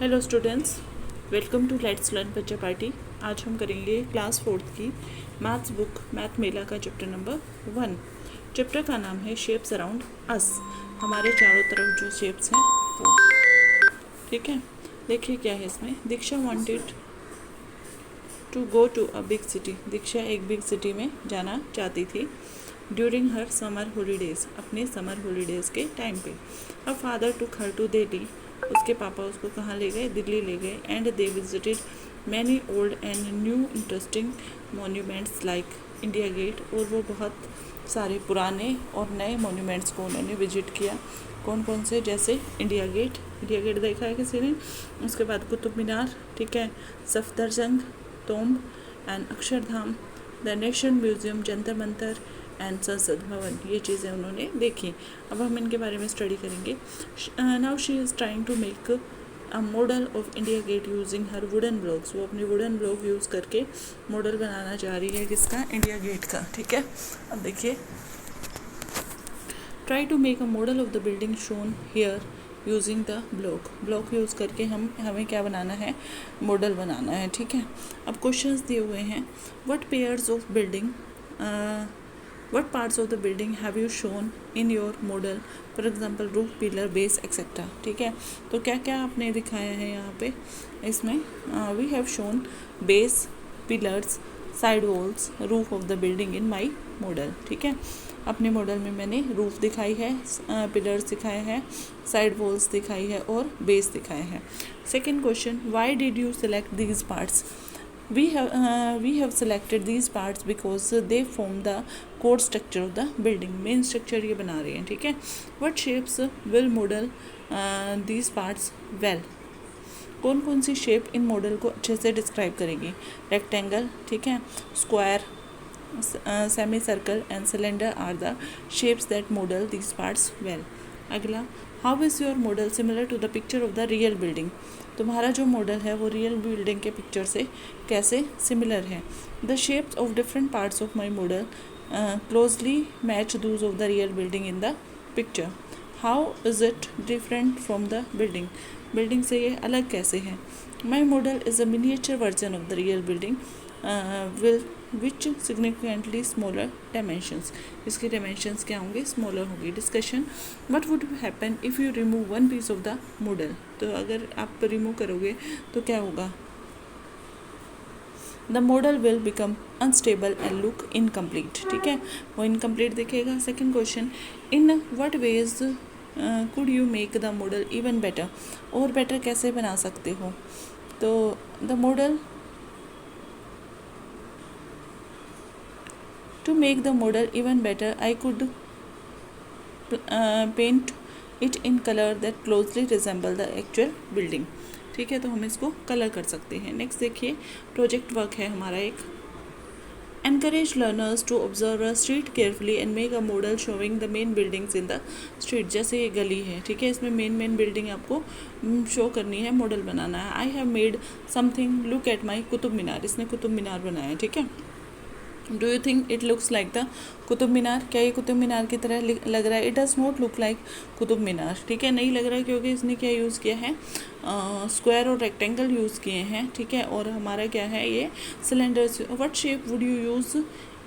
Hello students, welcome to let's learn बच्चा party. आज हम करेंगे क्लास 4th की मैथ्स बुक मैथ मेला का चैप्टर नंबर 1। चैप्टर का नाम है शेप्स अराउंड अस। हमारे चारों तरफ जो शेप्स हैं वो, ठीक है। देखिए क्या है इसमें। Diksha wanted to go to a big city. Diksha एक बिग सिटी में जाना चाहती थी ड्यूरिंग हर समर हॉलीडेज, अपने समर हॉलीडेज़ के टाइम पे। अब father to her to Delhi, उसके पापा उसको कहाँ ले गए? दिल्ली ले गए। And they visited many old and new interesting monuments like India Gate, और वो बहुत सारे पुराने और नए मोन्यूमेंट्स को उन्होंने विजिट किया। कौन कौन से? जैसे इंडिया गेट देखा है किसी ने। उसके बाद कुतुब मीनार, ठीक है, Safdarjung tomb and Akshardham, the national museum, Jantar Mantar and Sansad Bhavan, ये चीज़ें उन्होंने देखी। अब हम इनके बारे में स्टडी करेंगे। Now she is trying to make a model of India Gate using her wooden blocks. वो अपने वुडन ब्लॉक यूज़ करके मॉडल बनाना चाह रही है किसका? इंडिया गेट का, ठीक है। अब देखिए, try to make a model of the building shown here using the block use करके हमें क्या बनाना है? मॉडल बनाना है, ठीक है। अब क्वेश्चंस दिए हुए हैं। What pairs of building, what parts of the building have you shown in your model, for example roof, pillar, base etc, ठीक है। तो क्या क्या आपने दिखाया है यहाँ पे इसमें? we have shown base, pillars, side walls, roof of the building in my model, ठीक है। अपने मॉडल में मैंने रूफ दिखाई है, पिलर्स दिखाए हैं, साइड वॉल्स दिखाई है और बेस दिखाए हैं। Second question, why did you select these parts? We have selected these parts because they form the core structure of the building. Main structure ये बना रहे हैं, ठीक है। What shapes will model these parts well? कौन कौन सी shape in model को अच्छे से डिस्क्राइब करेगी? रेक्टेंगल, ठीक है, square, semi circle and cylinder are the shapes that model these parts well. अगला, how is your model similar to the picture of the real building? तुम्हारा जो मॉडल है वो रियल बिल्डिंग के पिक्चर से कैसे सिमिलर है? The shapes of different parts of my model closely match those of the real building in the picture. How is it different from the building से ये अलग कैसे है? My model is a miniature version of the real building which significantly smaller dimensions. इसके dimensions क्या होंगे? Smaller होंगे। Discussion, what would happen if you remove one piece of the model? तो अगर आप रिमूव करोगे तो क्या होगा? The model will become unstable and look incomplete, ठीक है, वो इनकम्प्लीट दिखेगा। Second question, in what veg could you make the model even better? और बेटर कैसे बना सकते हो? तो the model, to make the model even better I could paint it in color that closely resemble the actual building, ठीक है। तो हम इसको कलर कर सकते हैं। नेक्स्ट देखिए, प्रोजेक्ट वर्क है हमारा एक। encourage learners to observe a street carefully and make a model showing the main buildings in the street। जैसे ये गली है, ठीक है, इसमें मेन बिल्डिंग आपको शो करनी है, मॉडल बनाना है। I have made something, look at my Qutub Minar. इसने कुतुब मीनार बनाया, ठीक है। Do you think it looks like the Qutub Minar? क्या ये कुतुब मीनार की तरह लग रहा है? It does not look like Qutub Minar, ठीक है, नहीं लग रहा है, क्योंकि इसने क्या यूज़ किया है? स्क्वायर और रेक्टेंगल यूज़ किए हैं, ठीक है। और हमारा क्या है? ये cylinders. What shape would you use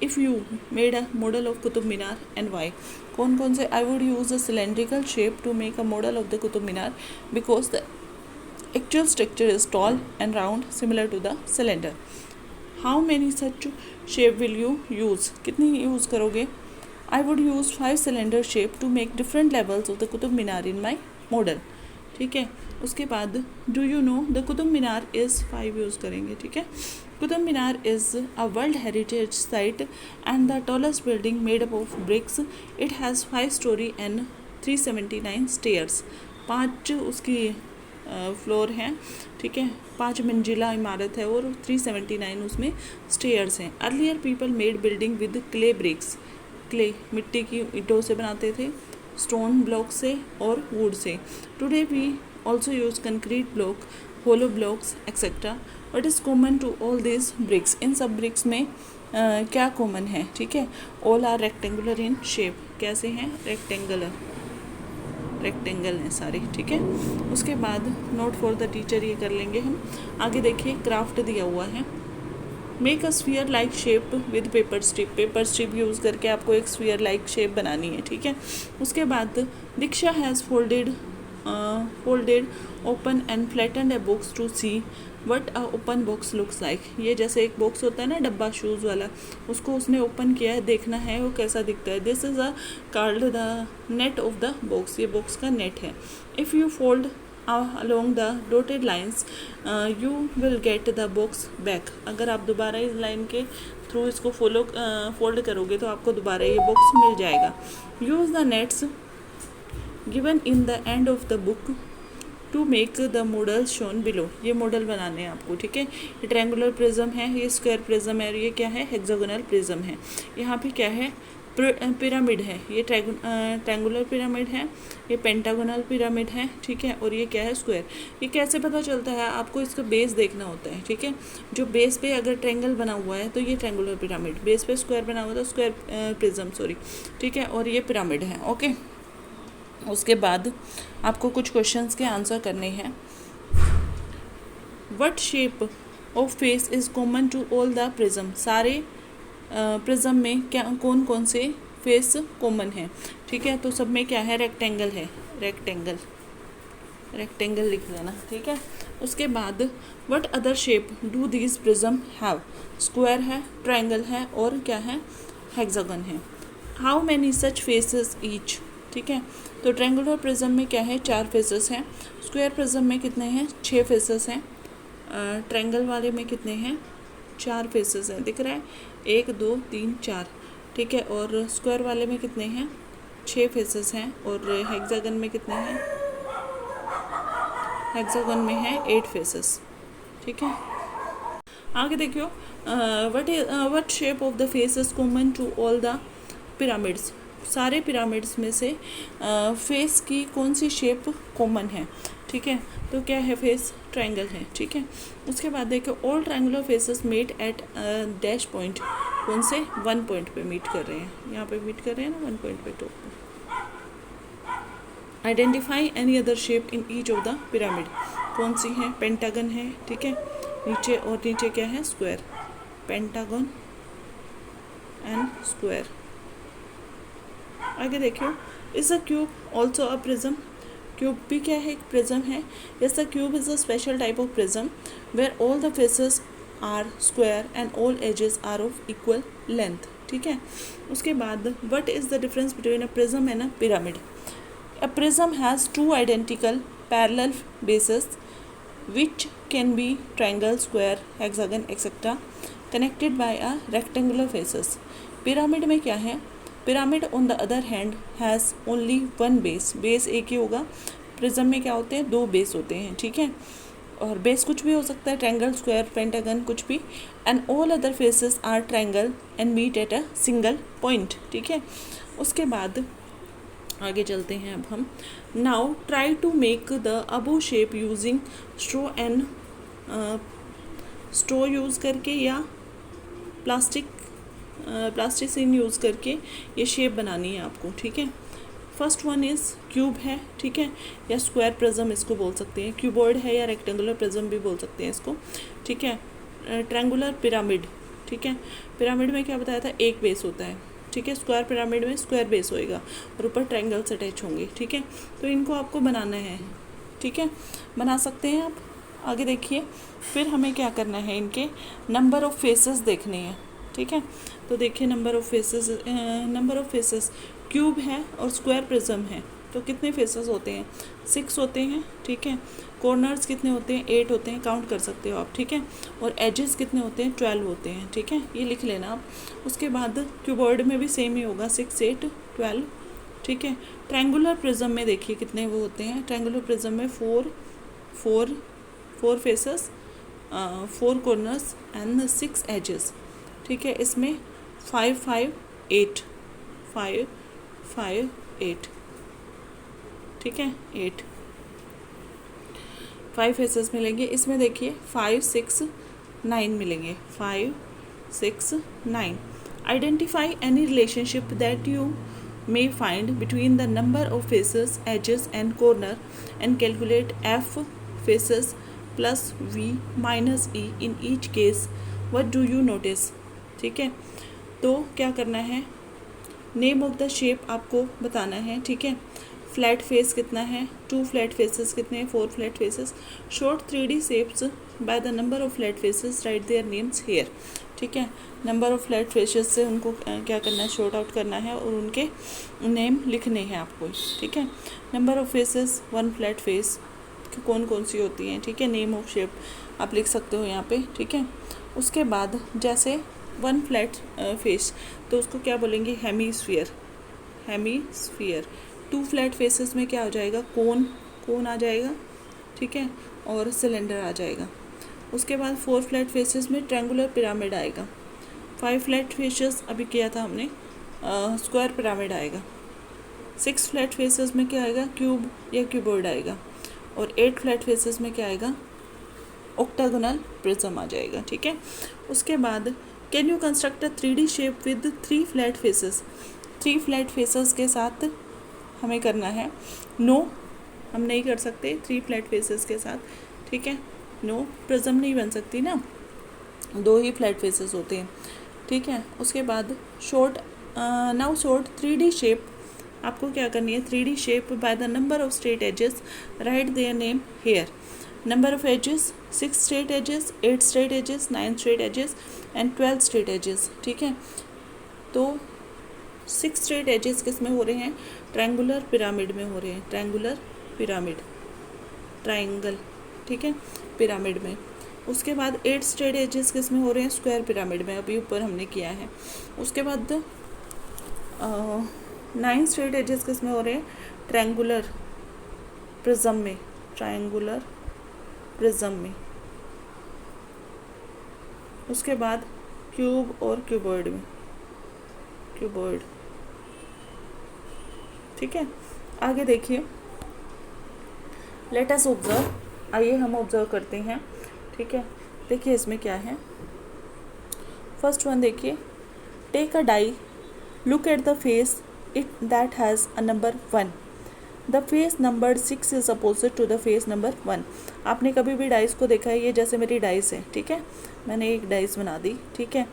if you made a model of Qutub Minar and why? कौन कौन से? I would use a cylindrical shape to make a model of the Qutub Minar because the actual structure is tall and round similar to the cylinder. How many such shape will you use? कितनी use करोगे? I would use 5 cylinder shape to make different levels of the Qutub Minar in my model, ठीक है। उसके बाद, do you know the Qutub Minar is 5 use करेंगे, ठीक है। Qutub Minar is a world heritage site and the tallest building made up of bricks. It has 5 story and 379 stairs. 5 उसकी floor हैं, ठीक है, 5 मंजिला इमारत है और 379 उसमें स्टेयर्स हैं। Earlier people made building with clay bricks. Clay मिट्टी की ईंटों से बनाते थे, स्टोन ब्लॉक से और वुड से। Today we also use concrete block, hollow blocks etcetera. What is common to all this bricks? इन सब ब्रिक्स में क्या कॉमन है, ठीक है? All are rectangular in shape. कैसे हैं? रेक्टेंगुलर, रेक्टेंगल हैं सारे, ठीक है। उसके बाद नोट फॉर द टीचर ये कर लेंगे हम। आगे देखिए क्राफ्ट दिया हुआ है, make a sphere like shape with paper strip. Paper strip use करके आपको एक स्फीयर लाइक शेप बनानी है, ठीक है। उसके बाद Diksha has folded open and flattened a box to see what a open box looks like. ये जैसे एक बॉक्स होता है ना डब्बा शूज़ वाला, उसको उसने ओपन किया है, देखना है वो कैसा दिखता है। This is a called the net of the box, ये बॉक्स का नेट है। If you fold along the dotted lines you will get the box back। अगर आप दोबारा इस लाइन के थ्रू इसको फोल्ड करोगे तो आपको दोबारा ये बॉक्स मिल जाएगा। Use the nets given in the end of the book to make the model shown below. ये मॉडल बनाने हैं आपको, ठीक है। ये ट्रायंगुलर प्रिज्म है, ये स्क्वायर प्रिज्म है और ये क्या है, हेक्सागोनल प्रिज्म है। यहाँ पे क्या है, पिरामिड है, ये ट्रायंगुलर पिरामिड है, ये पेंटागोनल पिरामिड है, ठीक है। और ये क्या है, स्क्वायर। ये कैसे पता चलता है, आपको इसका बेस देखना होता है, ठीक है। जो बेस पे अगर ट्रायंगल बना हुआ है तो ये ट्रायंगुलर पिरामिड, बेस पे स्क्वायर बना हुआ तो स्क्वायर प्रिज्म, सॉरी, ठीक है। और ये पिरामिड है, ओके। उसके बाद आपको कुछ क्वेश्चंस के आंसर करने हैं। What shape of face is common to all the prism. सारे प्रिज्म में क्या कौन कौन से फेस कॉमन है, ठीक है। तो सब में क्या है, रेक्टेंगल है, रेक्टेंगल लिख लेना, ठीक है। उसके बाद what other shape do these prism have. Square है, ट्रायंगल है और क्या है, हेक्सागन है। How many such faces each, ठीक है। तो ट्रायंगुलर प्रिज्म में क्या है, 4 फेसेस हैं। स्क्वायर प्रिज्म में कितने हैं, 6 फेसेस हैं। ट्रायंगल वाले में कितने हैं, 4 फेसेस हैं, दिख रहा है, 1 2 3 4, ठीक है। और स्क्वायर वाले में कितने हैं, 6 फेसेस हैं। और हेक्सागन में कितने हैं, हेक्सागन में है 8 फेसेस, ठीक है। आगे देखियो, what shape of the face is common to all the pyramids. सारे पिरामिड्स में से फेस की कौन सी शेप कॉमन है, ठीक है। तो क्या है, फेस ट्रायंगल है, ठीक है। उसके बाद देखिए, all triangular faces meet at dash point. कौन से, 1 पॉइंट पे मीट कर रहे हैं, यहाँ पे मीट कर रहे हैं ना 1 पॉइंट पे, टॉप पे। Identify any other shape in each of the pyramid. कौन सी है, पेंटागन है, ठीक है। नीचे और नीचे क्या है, स्क्वायर, पेंटागन एंड स्क्वायर। आगे देखियो, is a cube also a prism. Cube भी क्या है, एक प्रिज्म है। Yes, the cube is a special type of prism where all the faces are square and all edges are of equal length, ठीक है। उसके बाद what is the difference between a prism and a pyramid. A prism has 2 identical parallel bases which can be triangle, square, hexagon etc. connected by a rectangular faces. Pyramid में क्या है, pyramid on the other hand has only 1 base. Base एक ही होगा। Prism में क्या होते हैं, 2 base होते हैं, ठीक है। और बेस कुछ भी हो सकता है, ट्रायंगल, स्क्वायर, पेंटागन, कुछ भी। And all other faces are triangle and meet at a single point, ठीक है। उसके बाद आगे चलते हैं अब हम। Now try to make the above shape using straw and straw use करके या प्लास्टिसिन यूज़ करके ये शेप बनानी है आपको, ठीक है। फर्स्ट वन इज़ क्यूब है, ठीक है, या स्क्वायर प्रिज्म इसको बोल सकते हैं। क्यूबॉइड है या रेक्टेंगुलर प्रिज्म भी बोल सकते हैं इसको, ठीक है। ट्रायंगुलर पिरामिड, ठीक है। पिरामिड में क्या बताया था, एक बेस होता है, ठीक है। स्क्वायर पिरामिड में स्क्वायर बेस होएगा और ऊपर ट्रायंगल्स अटैच होंगे, ठीक है। तो इनको आपको बनाना है, ठीक है, बना सकते हैं आप। आगे देखिए, फिर हमें क्या करना है, इनके नंबर ऑफ़ फेसेस देखने हैं, ठीक है। तो देखिए, नंबर ऑफ़ फेसेस क्यूब है और स्क्वायर प्रिज्म है, तो कितने फेसेस होते हैं, 6 होते हैं, ठीक है। कॉर्नर्स कितने होते हैं, 8 होते हैं, काउंट कर सकते हो आप, ठीक है। और एजेस कितने होते हैं, 12 होते हैं, ठीक है। ये लिख लेना आप। उसके बाद क्यूबॉइड में भी सेम ही होगा, 6 8 12, ठीक है। ट्रायंगुलर प्रिज्म में देखिए कितने वो होते हैं, ट्रायंगुलर प्रिज्म में 4 फेसेस, 4 कॉर्नर्स एंड 6 एजेस, ठीक है। इसमें 5 5 8, 5 5 8, ठीक है, 8 5 फेसेस मिलेंगे। इसमें देखिए 5 6 9 मिलेंगे, 5 6 9। Identify any relationship that you may find between the number of faces, edges and corner and calculate f faces plus v minus e in each case. What do you notice? ठीक है, तो क्या करना है, नेम ऑफ द शेप आपको बताना है. ठीक है, फ्लैट फेस कितना है, 2 फ्लैट फेसेस कितने हैं, 4 flat faces. Sort 3D shapes by the number of flat faces, write their names here. ठीक है, नंबर ऑफ फ्लैट फेसेस से उनको क्या करना है, शॉर्ट आउट करना है और उनके नेम लिखने हैं आपको. ठीक है, number of faces, 1 flat face कौन कौन सी होती हैं. ठीक है, नेम ऑफ शेप आप लिख सकते हो यहाँ पे. ठीक है, उसके बाद जैसे 1 फ्लैट फेस तो उसको क्या बोलेंगे, हेमीस्फीयर. हेमीस्फीयर. 2 फ्लैट फेसेस में क्या हो जाएगा, कोन आ जाएगा. ठीक है, और सिलेंडर आ जाएगा. उसके बाद 4 फ्लैट फेसेस में ट्रायंगुलर पिरामिड आएगा. 5 फ्लैट फेसेस अभी किया था हमने, स्क्वायर पिरामिड आएगा. 6 फ्लैट फेसेस में क्या आएगा, क्यूब या क्यूबॉइड आएगा. और 8 फ्लैट फेसेस में क्या आएगा, ऑक्टागोनल प्रिज्म आ जाएगा. ठीक है, उसके बाद can you construct a 3D shape with 3 flat faces. 3 flat faces के साथ हमें करना है. नो, हम नहीं कर सकते 3 फ्लैट फेसेस के साथ. ठीक है, नो, प्रिज्म नहीं बन सकती ना, 2 ही फ्लैट फेसेस होते हैं. ठीक है, उसके बाद short now short 3D shape आपको क्या करनी है, 3D shape by the number of straight edges, write their name here. Number of edges 6 straight edges, 8 straight edges, 9 straight edges and 12 straight edges. ठीक है, तो 6 स्ट्रेट एजेस किस में हो रहे हैं, ट्रायंगुलर पिरामिड में हो रहे हैं. Triangular pyramid, triangle. ठीक है, पिरामिड में. उसके बाद 8 स्ट्रेट एजेस किस में हो रहे हैं, स्क्वायर पिरामिड में, अभी ऊपर हमने किया है. उसके बाद 9 स्ट्रेट एजेस किस में हो रहे हैं, ट्रायंगुलर प्रिज्म में. ट्रायंगुलर प्रिज्म में. उसके बाद क्यूब और क्यूबॉइड में, क्यूबॉइड. ठीक है, आगे देखिए, लेट अस ऑब्जर्व. आइए हम ऑब्जर्व करते हैं. ठीक है, देखिए इसमें क्या है. फर्स्ट वन देखिए, take a die, look at the face it that has a number 1. The face number 6 is opposite to the face number 1. आपने कभी भी डाइस को देखा है, ये जैसे मेरी डाइस है. ठीक है, मैंने एक डाइस बना दी. ठीक है,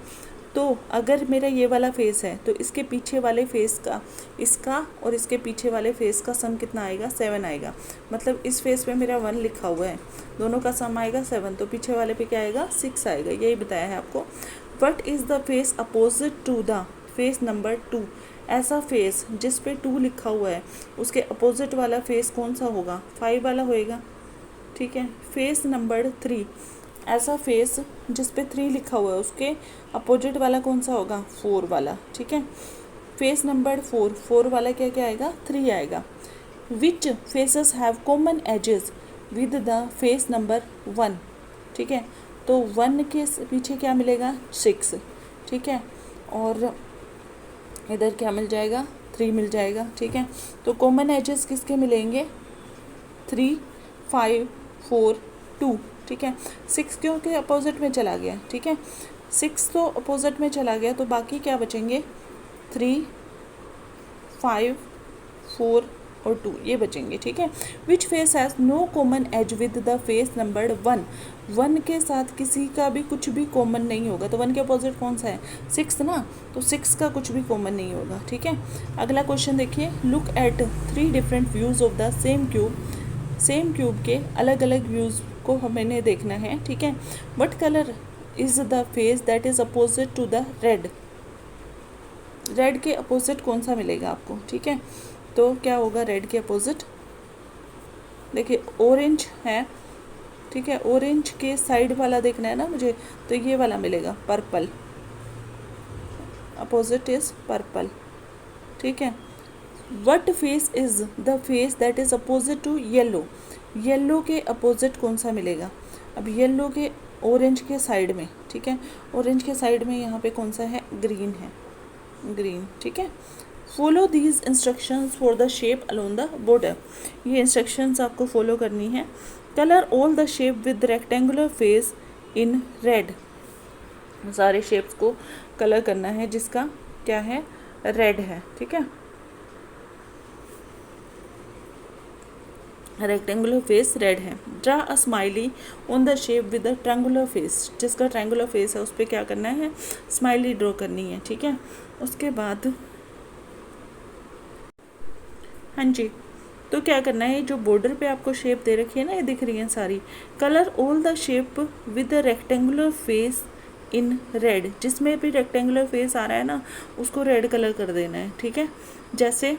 तो अगर मेरा ये वाला फेस है तो इसके पीछे वाले फेस का, इसका और इसके पीछे वाले फेस का सम कितना आएगा, 7 आएगा. मतलब इस फेस पे मेरा 1 लिखा हुआ है, दोनों का सम आएगा 7, तो पीछे वाले पे क्या आएगा, 6 आएगा. यही बताया है आपको. What is the face opposite to the face number 2. ऐसा फेस जिस पे 2 लिखा हुआ है उसके अपोजिट वाला फेस कौन सा होगा, 5 वाला होएगा. ठीक है, फेस नंबर 3, ऐसा फेस जिस पे 3 लिखा हुआ है उसके अपोजिट वाला कौन सा होगा, 4 वाला. ठीक है, फेस नंबर 4 वाला क्या क्या आएगा, 3 आएगा. Which faces have common edges with the face number 1. ठीक है, तो 1 के पीछे क्या मिलेगा, 6. ठीक है, और इधर क्या मिल जाएगा, 3 मिल जाएगा. ठीक है, तो कॉमन एजेस किसके मिलेंगे, 3, 5, 4, 2. ठीक है, 6 क्योंकि अपोजिट में चला गया. ठीक है, 6 तो अपोजिट में चला गया, तो बाकी क्या बचेंगे, 3, 5, 4 और 2 ये बचेंगे. ठीक है, which face has no common edge with the face number 1. 1 के साथ किसी का भी कुछ भी कॉमन नहीं होगा, तो 1 के अपोजिट कौन सा है, 6 ना, तो 6 का कुछ भी कॉमन नहीं होगा. ठीक है, अगला क्वेश्चन देखिए, look at 3 different views of the same cube. Same cube के अलग अलग व्यूज़ को हमें देखना है. ठीक है, what colour is the face that is opposite to the red. Red के अपोजिट कौन सा मिलेगा आपको. ठीक है, तो क्या होगा रेड के अपोजिट, देखिए ऑरेंज है. ठीक है, ऑरेंज के साइड वाला देखना है ना मुझे, तो ये वाला मिलेगा, पर्पल. Opposite is purple. ठीक है, what face is the face that is opposite to yellow. Yellow के अपोजिट कौन सा मिलेगा, अब येलो के ऑरेंज के साइड में. ठीक है, ऑरेंज के साइड में यहाँ पे कौन सा है, ग्रीन है, ग्रीन. ठीक है, follow these instructions for the shape along the border. ये इंस्ट्रक्शंस आपको फॉलो करनी है. Colour all the shape with rectangular face in red. सारे शेप्स को कलर करना है जिसका क्या है, रेड है. ठीक है, रेक्टेंगुलर फेस रेड है। Draw a smiley on the shape with a triangular face, जिसका ट्रायंगुलर फेस है उस पर क्या करना है, स्माइली ड्रॉ करनी है, ठीक है। उसके बाद हाँ जी, तो क्या करना है, जो बॉर्डर पे आपको शेप दे रखी है ना, ये दिख रही है सारी, colour all the shape with a rectangular face in red, जिसमें भी रेक्टेंगुलर फेस आ रहा है ना उसको रेड कलर कर देना है, ठीक है। जैसे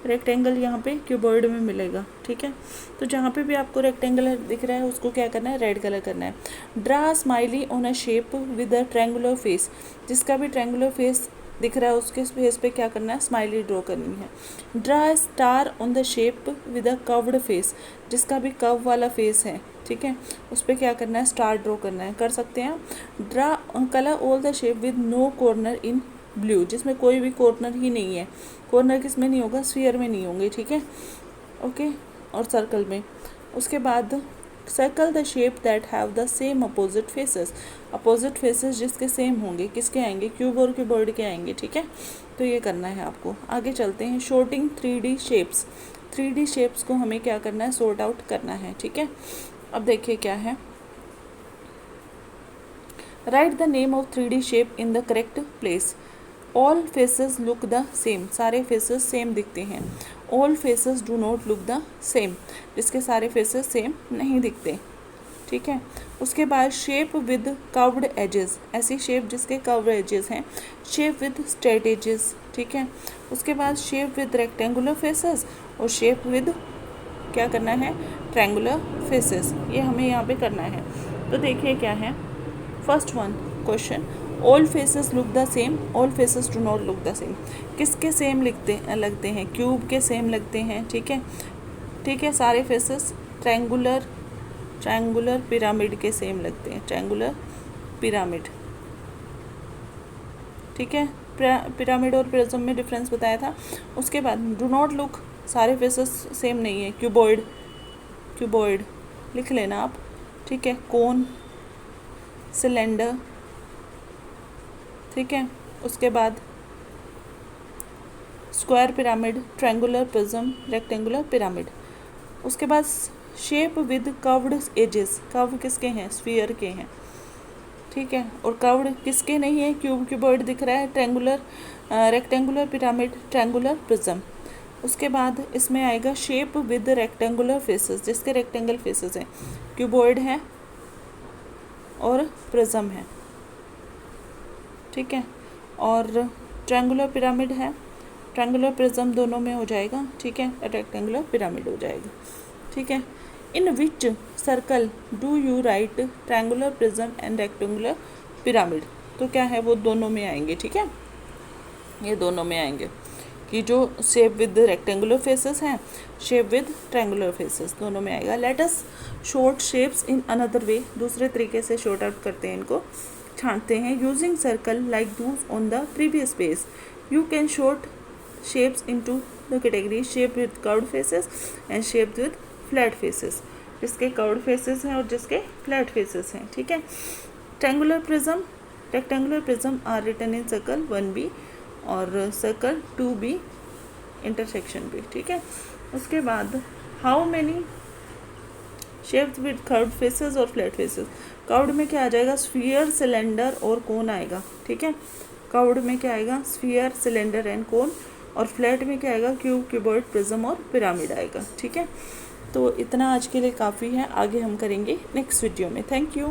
रेक्टेंगल यहाँ पे कीबोर्ड में मिलेगा, ठीक है। तो जहाँ पे भी आपको रेक्टेंगल दिख रहा है उसको क्या करना है, रेड कलर करना है। Draw smiley on a shape with a triangular face, जिसका भी ट्रायंगुलर फेस दिख रहा है उसके फेस पे क्या करना है, स्माइली ड्रॉ करनी है। Draw star on the shape with a curved face, जिसका भी कर्व वाला फेस है, ठीक है, उस पर क्या करना है, स्टार ड्रॉ करना है, कर सकते हैं। Draw colour all the shape with no corner in blue, जिसमें कोई भी कॉर्नर ही नहीं है, कॉर्नर किस में नहीं होगा, स्फीयर में नहीं होंगे, ठीक है, ओके, और सर्कल में। उसके बाद circle the shape that have the same opposite faces, opposite faces जिसके सेम होंगे, किसके आएंगे, क्यूब और कीबोर्ड के आएंगे, ठीक है। तो ये करना है आपको। आगे चलते हैं, shorting 3D shapes, 3D shapes को हमें क्या करना है, सॉर्ट आउट करना है, ठीक है। अब देखिए क्या है, right the name of 3D shape in the correct place. All faces look the same, सारे फेसेस सेम दिखते हैं। All faces do not look the same, जिसके सारे फेसेस सेम नहीं दिखते, ठीक है। उसके बाद शेप विद कर्व्ड एजेस, ऐसी शेप जिसके कर्व्ड एजेस हैं। शेप विद स्ट्रेट एजेस, ठीक है। उसके बाद शेप विद रेक्टेंगुलर फेसेस और शेप विद क्या करना है, ट्रायंगुलर फेसेस, ये हमें यहाँ पे करना है। तो देखिए क्या है, first one question, all faces look the same, all faces do not look the same, किसके सेम लगते हैं, क्यूब के सेम लगते हैं, ठीक है, ठीक है। सारे फेसेस ट्रायंगुलर पिरामिड के सेम लगते हैं, ट्रायंगुलर पिरामिड, ठीक है। पिरामिड और प्रिज्म में डिफरेंस बताया था। उसके बाद डू नॉट लुक, सारे फेसेस सेम नहीं है, क्यूबॉइड लिख लेना आप, ठीक है। कोन, सिलेंडर, ठीक है। उसके बाद square pyramid, triangular prism, rectangular pyramid. उसके बाद shape with curved edges, curve किसके हैं, स्फीयर के हैं, ठीक है। और कर्व्ड किसके नहीं है, क्यूब क्यूबॉइड दिख रहा है, triangular rectangular pyramid, triangular prism. उसके बाद इसमें आएगा शेप विद रेक्टेंगुलर फेसेस, जिसके रेक्टेंगल फेसेस हैं, क्यूबॉइड है और प्रिज्म है, ठीक है। और ट्रायंगुलर पिरामिड है, ट्रायंगुलर प्रिज्म दोनों में हो जाएगा, ठीक है, रेक्टेंगुलर पिरामिड हो जाएगा, ठीक है। In which circle do you write triangular prism and rectangular pyramid, तो क्या है, वो दोनों में आएंगे, ठीक है, ये दोनों में आएंगे कि जो शेप विद रेक्टेंगुलर फेसेस हैं, शेप विद ट्रायंगुलर फेसेस, दोनों में आएगा। Let us short shapes in another way, दूसरे तरीके से शॉर्ट आउट करते हैं, इनको छांटते हैं। Using circle like those on the previous page, you can sort shapes into the category shape with curved faces and shape with flat faces, जिसके curved faces हैं और जिसके फ्लैट फेसेस हैं, ठीक है। Triangular prism, rectangular prism are written in circle 1B और circle 2B intersection पे, ठीक है। उसके बाद how many shapes with curved faces और फ्लैट फेसेस, कर्व्ड में क्या आ जाएगा, स्फीयर, सिलेंडर और कोन आएगा, ठीक है। कर्व्ड में क्या आएगा, स्फीयर, सिलेंडर एंड कोन, और फ्लैट में क्या आएगा, क्यूब, क्यूबॉइड, प्रिज्म और पिरामिड आएगा, ठीक है। तो इतना आज के लिए काफ़ी है, आगे हम करेंगे नेक्स्ट वीडियो में। Thank you.